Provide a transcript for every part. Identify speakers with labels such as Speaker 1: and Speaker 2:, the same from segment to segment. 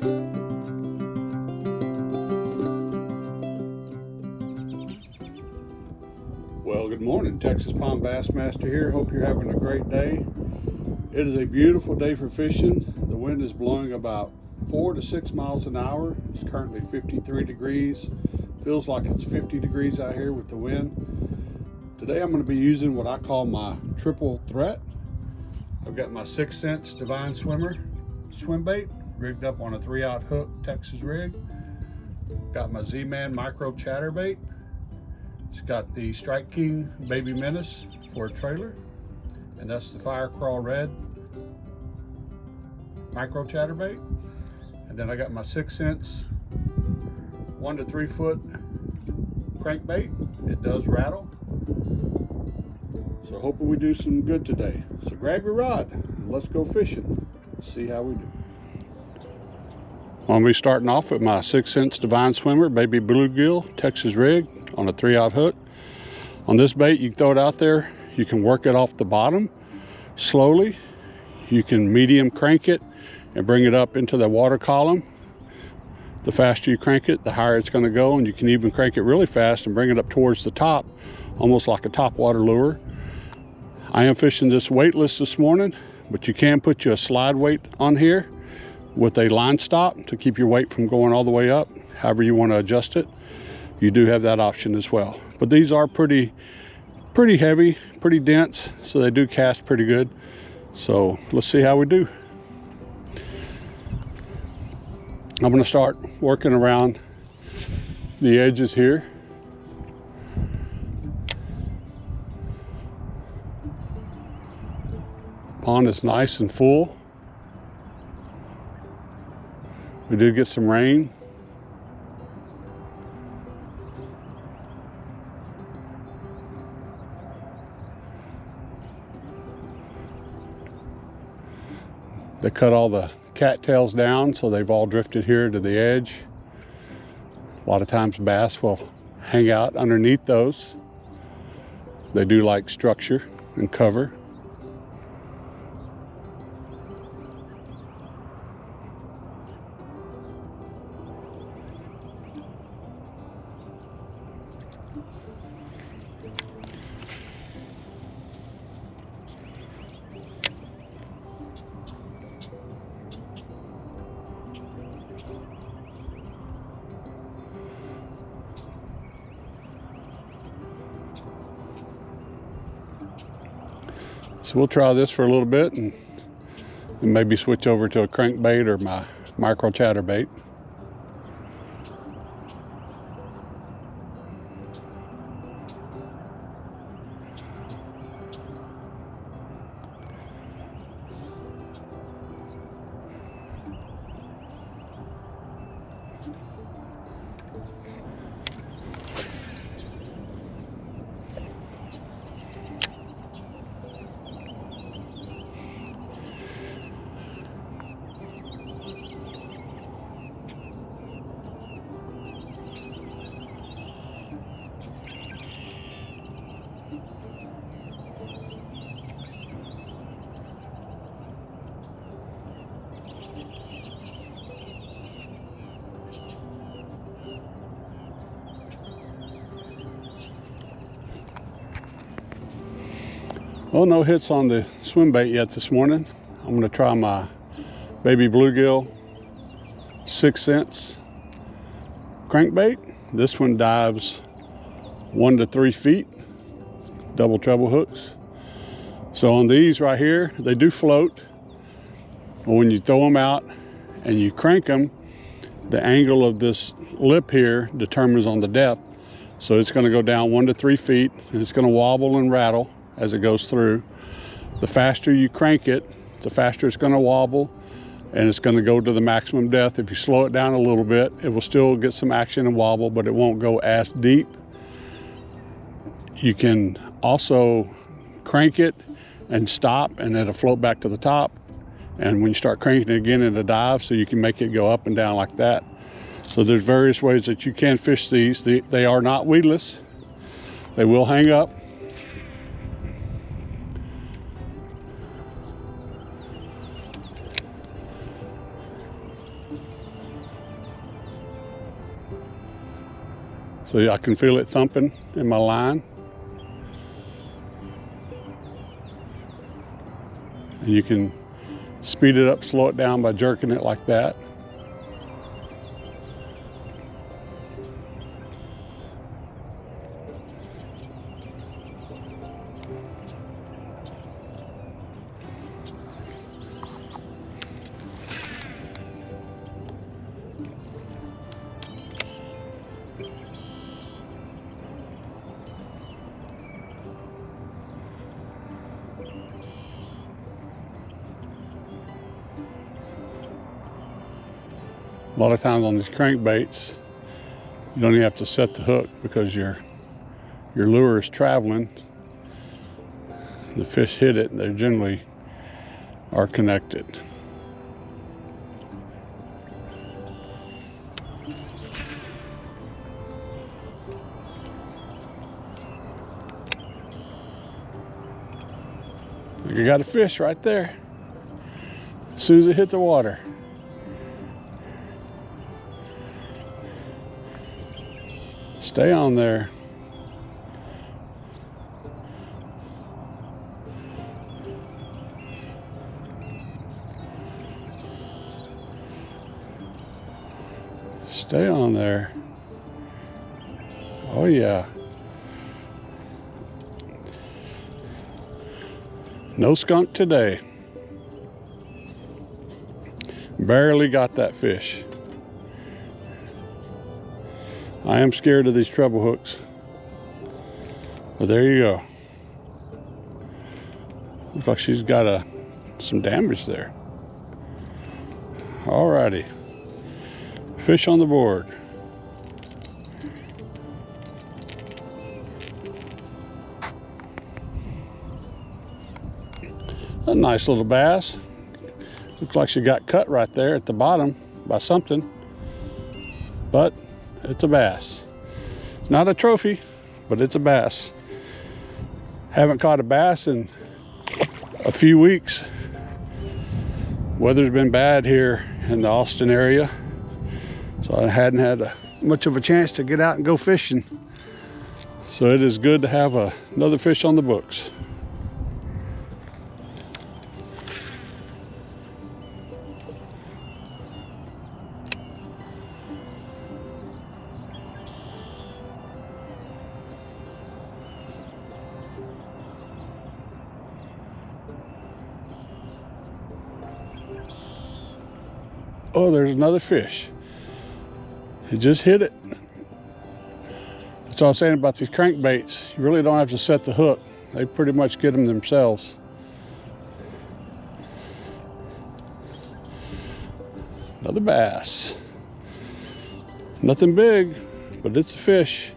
Speaker 1: Well, good morning. Texas Pond Bassmaster here. Hope you're having a great day. It is a beautiful day for fishing. The wind is blowing about 4 to 6 miles an hour. It's currently 53 degrees. Feels like it's 50 degrees out here with the wind. Today I'm going to be using what I call my triple threat. I've got my 6 Sense Divine Swimmer swim bait rigged up on a 3/0 hook Texas rig. Got my Z-Man micro chatterbait. It's got the Strike King Baby Menace for a trailer, and that's the Fire Crawl Red micro chatterbait. And then I got my 6 Sense 1 to 3 foot crankbait. It does rattle. So hoping we do some good today. So grab your rod and let's go fishing. See how we do. I'm going to be starting off with my 6 Sense Divine Swimmer Baby Bluegill Texas rig on a 3/0 hook. On this bait, you can throw it out there. You can work it off the bottom slowly. You can medium crank it and bring it up into the water column. The faster you crank it, the higher it's going to go, and you can even crank it really fast and bring it up towards the top, almost like a topwater lure. I am fishing this weightless this morning, but you can put a slide weight on here with a line stop to keep your weight from going all the way up. However you want to adjust it, you do have that option as well. But these are pretty heavy, pretty dense, so they do cast pretty good. So let's see how we do. I'm going to start working around the edges here. Pond is nice and full. We did get some rain. They cut all the cattails down, so they've all drifted here to the edge. A lot of times bass will hang out underneath those. They do like structure and cover. So we'll try this for a little bit and maybe switch over to a crankbait or my micro chatterbait. Well, no hits on the swim bait yet this morning. I'm going to try my Baby Bluegill 6 Sense crankbait. This one dives 1 to 3 feet, double treble hooks. So on these right here, they do float. But when you throw them out and you crank them, the angle of this lip here determines on the depth. So it's going to go down 1 to 3 feet, and it's going to wobble and rattle as it goes through. The faster you crank it, the faster it's going to wobble, and it's going to go to the maximum depth. If you slow it down a little bit, it will still get some action and wobble, but it won't go as deep. You can also crank it and stop, and it'll float back to the top. And when you start cranking it again, it'll dive, so you can make it go up and down like that. So there's various ways that you can fish these. They are not weedless. They will hang up. So I can feel it thumping in my line. And you can speed it up, slow it down by jerking it like that. A lot of times on these crankbaits, you don't even have to set the hook because your lure is traveling. The fish hit it, and they generally are connected. You got a fish right there as soon as it hit the water. Stay on there. Stay on there. Oh yeah. No skunk today. Barely got that fish. I am scared of these treble hooks. But there you go. Looks like she's got some damage there. Alrighty. Fish on the board. A nice little bass. Looks like she got cut right there at the bottom by something. But it's a bass. It's not a trophy, but it's a bass. Haven't caught a bass in a few weeks. Weather's been bad here in the Austin area, so I hadn't had much of a chance to get out and go fishing. So it is good to have another fish on the books. Oh, there's another fish. It just hit it. That's all I'm saying about these crankbaits. You really don't have to set the hook. They pretty much get them themselves. Another bass. Nothing big, but it's a fish.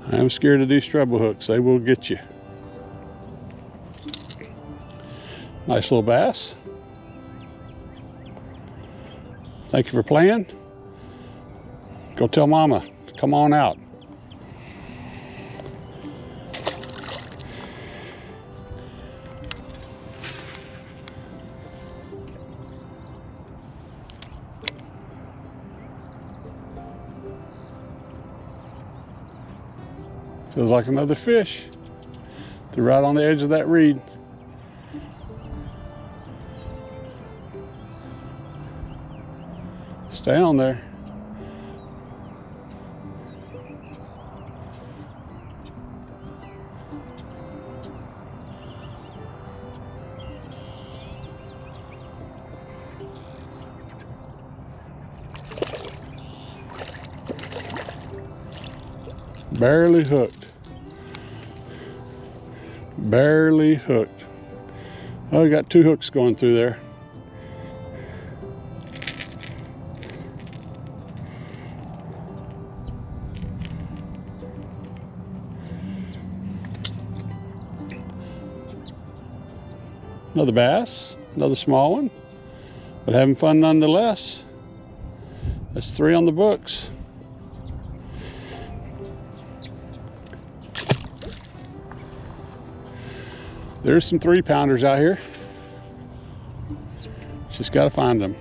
Speaker 1: I am scared of these treble hooks. They will get you. Nice little bass. Thank you for playing. Go tell Mama to come on out. Feels like another fish. They're right on the edge of that reed. Stay on there. Barely hooked. Barely hooked. Oh, we got two hooks going through there. Another bass, another small one, but having fun nonetheless. That's 3 on the books. There's some 3-pounders out here. Just got to find them.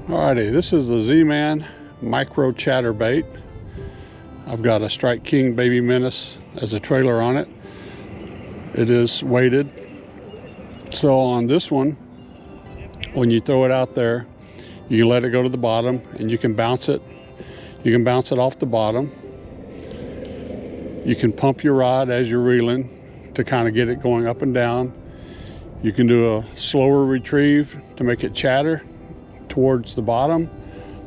Speaker 1: Alrighty, this is the Z-Man Micro Chatterbait. I've got a Strike King Baby Menace as a trailer on it. It is weighted. So on this one, when you throw it out there, you can let it go to the bottom and you can bounce it. You can bounce it off the bottom. You can pump your rod as you're reeling to kind of get it going up and down. You can do a slower retrieve to make it chatter towards the bottom,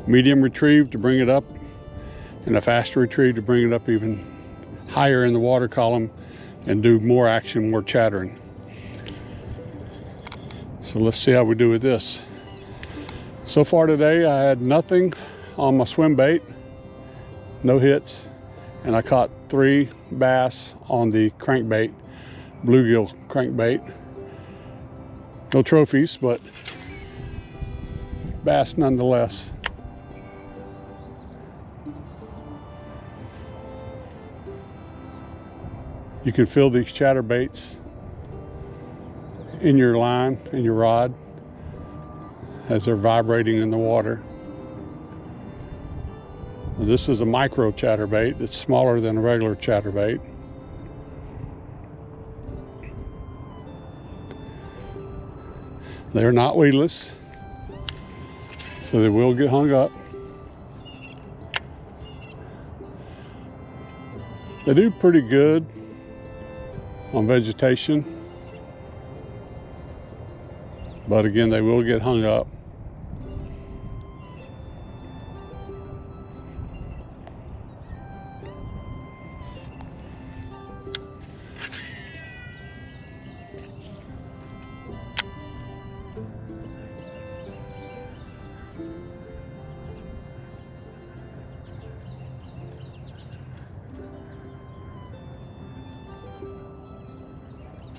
Speaker 1: medium retrieve to bring it up, and a faster retrieve to bring it up even higher in the water column and do more action, more chattering. So let's see how we do with this. So far today I had nothing on my swim bait, no hits, and I caught 3 bass on the crankbait, bluegill crankbait. No trophies, but bass nonetheless. You can feel these chatterbaits in your line, in your rod, as they're vibrating in the water. This is a micro chatterbait. It's smaller than a regular chatterbait. They're not weedless, so they will get hung up. They do pretty good on vegetation, but again, they will get hung up.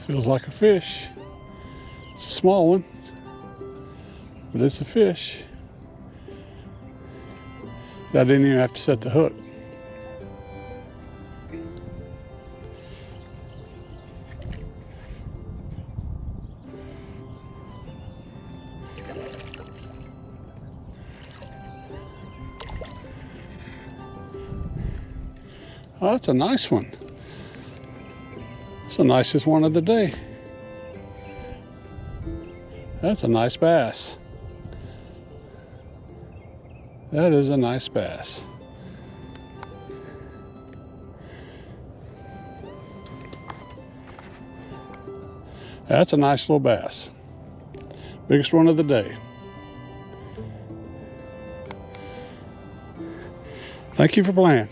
Speaker 1: Feels like a fish. It's a small one, but it's a fish. I didn't even have to set the hook. Oh, that's a nice one. It's the nicest one of the day. That's a nice bass. That is a nice bass. That's a nice little bass. Biggest one of the day. Thank you for playing.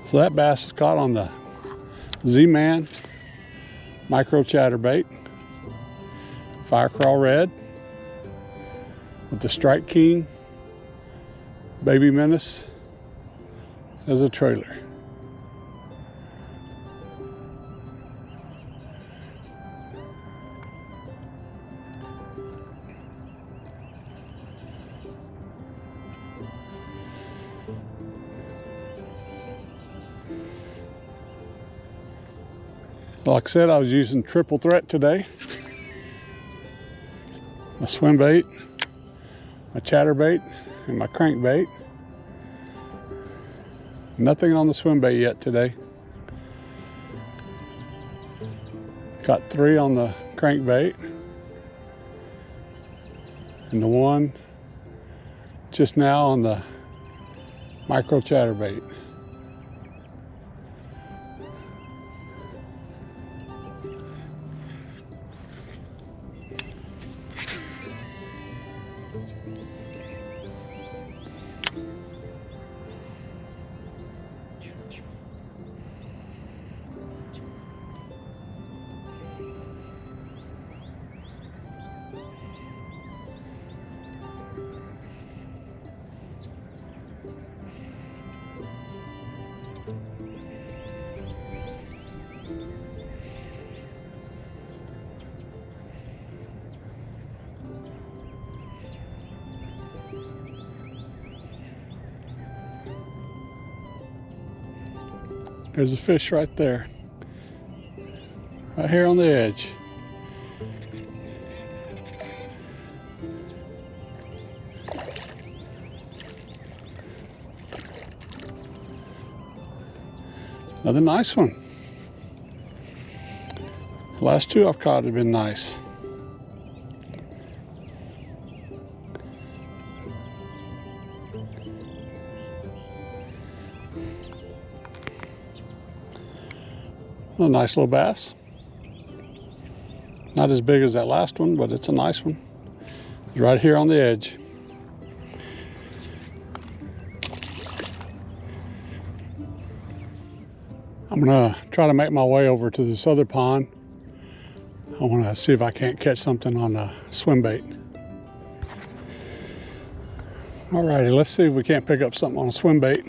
Speaker 1: So that bass is caught on the Z-Man Micro Chatterbait, Fire Crawl Red, with the Strike King Baby Menace as a trailer. Like I said, I was using triple threat today. My swim bait, my chatterbait, and my crankbait. Nothing on the swim bait yet today. Got 3 on the crankbait. And the 1 just now on the micro chatterbait. There's a fish right there. Right here on the edge. Another nice one. The last two I've caught have been nice. A nice little bass. Not as big as that last one, but it's a nice one. It's right here on the edge. I'm gonna try to make my way over to this other pond. I wanna see if I can't catch something on a swim bait. Alrighty, let's see if we can't pick up something on a swim bait.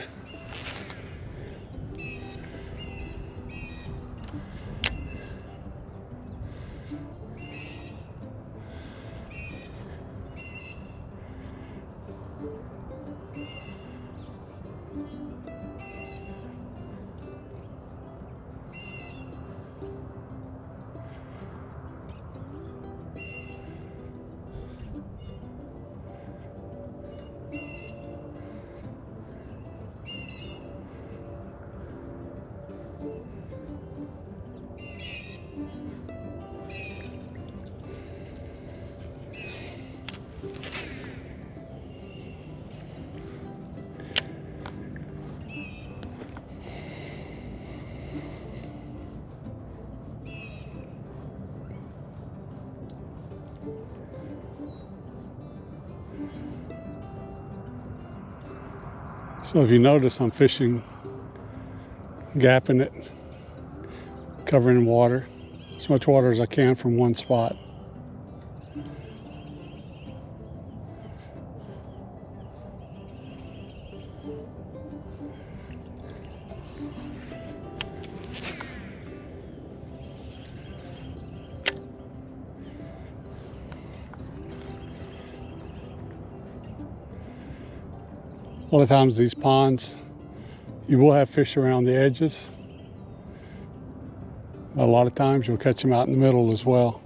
Speaker 1: So if you notice, I'm fishing, gapping it, covering in water, as much water as I can from one spot. A lot of times these ponds, you will have fish around the edges. A lot of times you'll catch them out in the middle as well.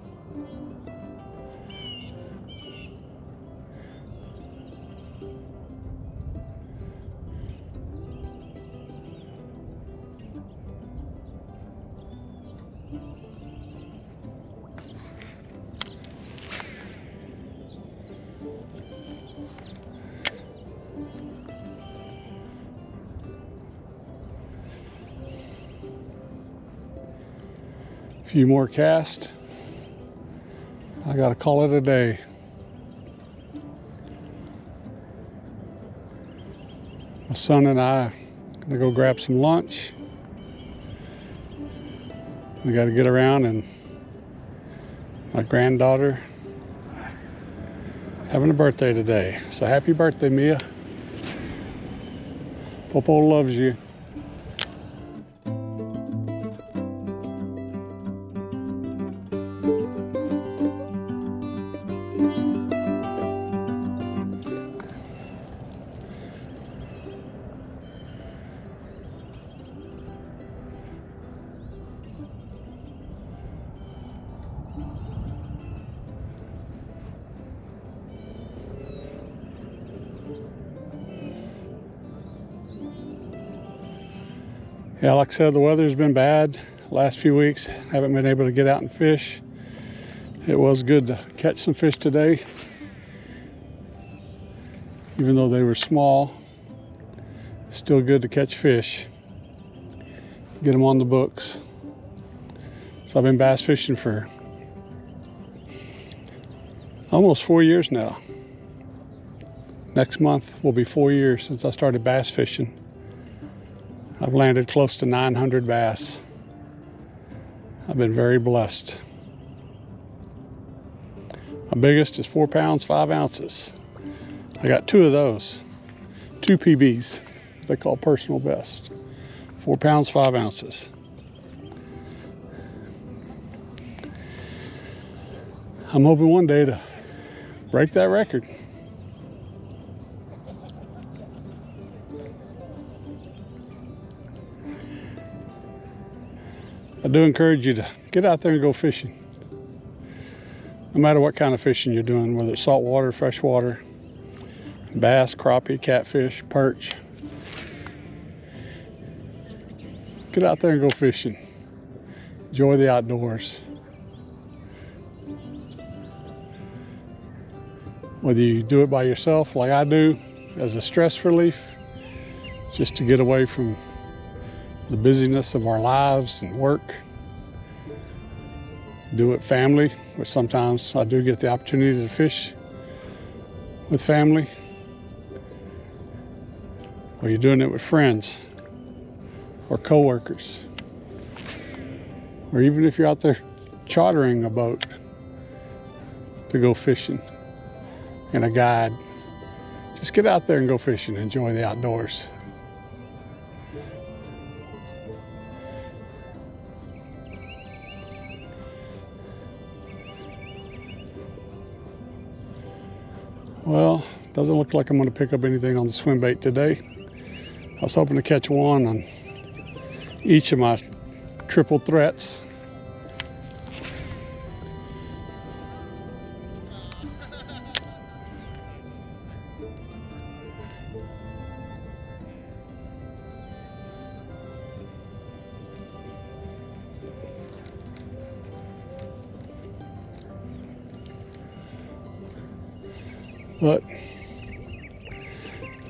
Speaker 1: A few more casts. I gotta call it a day. My son and I are gonna go grab some lunch. We gotta get around, and my granddaughter is having a birthday today. So happy birthday, Mia. Popo loves you. Yeah, like I said, the weather's been bad last few weeks. Haven't been able to get out and fish. It was good to catch some fish today. Even though they were small, still good to catch fish. Get them on the books. So I've been bass fishing for almost 4 years now. Next month will be 4 years since I started bass fishing. I've landed close to 900 bass. I've been very blessed. My biggest is 4 pounds, 5 ounces. I got 2 of those, 2 PBs, they call personal best. 4 pounds, 5 ounces. I'm hoping one day to break that record. I do encourage you to get out there and go fishing. No matter what kind of fishing you're doing, whether it's saltwater, freshwater, bass, crappie, catfish, perch. Get out there and go fishing. Enjoy the outdoors. Whether you do it by yourself like I do as a stress relief, just to get away from the busyness of our lives and work. Do it family, which sometimes I do get the opportunity to fish with family. Or you're doing it with friends or coworkers. Or even if you're out there chartering a boat to go fishing and a guide. Just get out there and go fishing, enjoy the outdoors. Well, doesn't look like I'm going to pick up anything on the swim bait today. I was hoping to catch one on each of my triple threats. But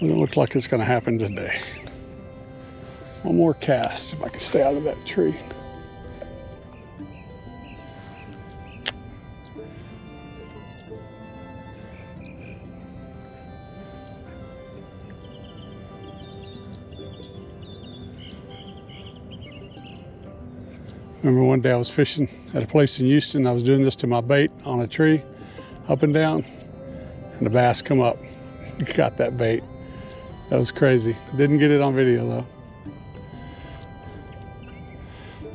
Speaker 1: doesn't look like it's going to happen today. One more cast if I can stay out of that tree. Remember one day I was fishing at a place in Houston. I was doing this to my bait on a tree, up and down. And the bass come up, got that bait. That was crazy. Didn't get it on video though.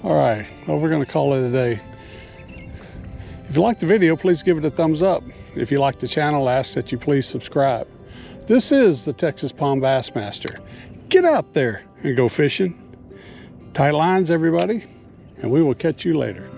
Speaker 1: All right, well, we're gonna call it a day. If you like the video, please give it a thumbs up. If you like the channel, I ask that you please subscribe. This is the Texas Pond Bassmaster. Get out there and go fishing. Tight lines, everybody, and we will catch you later.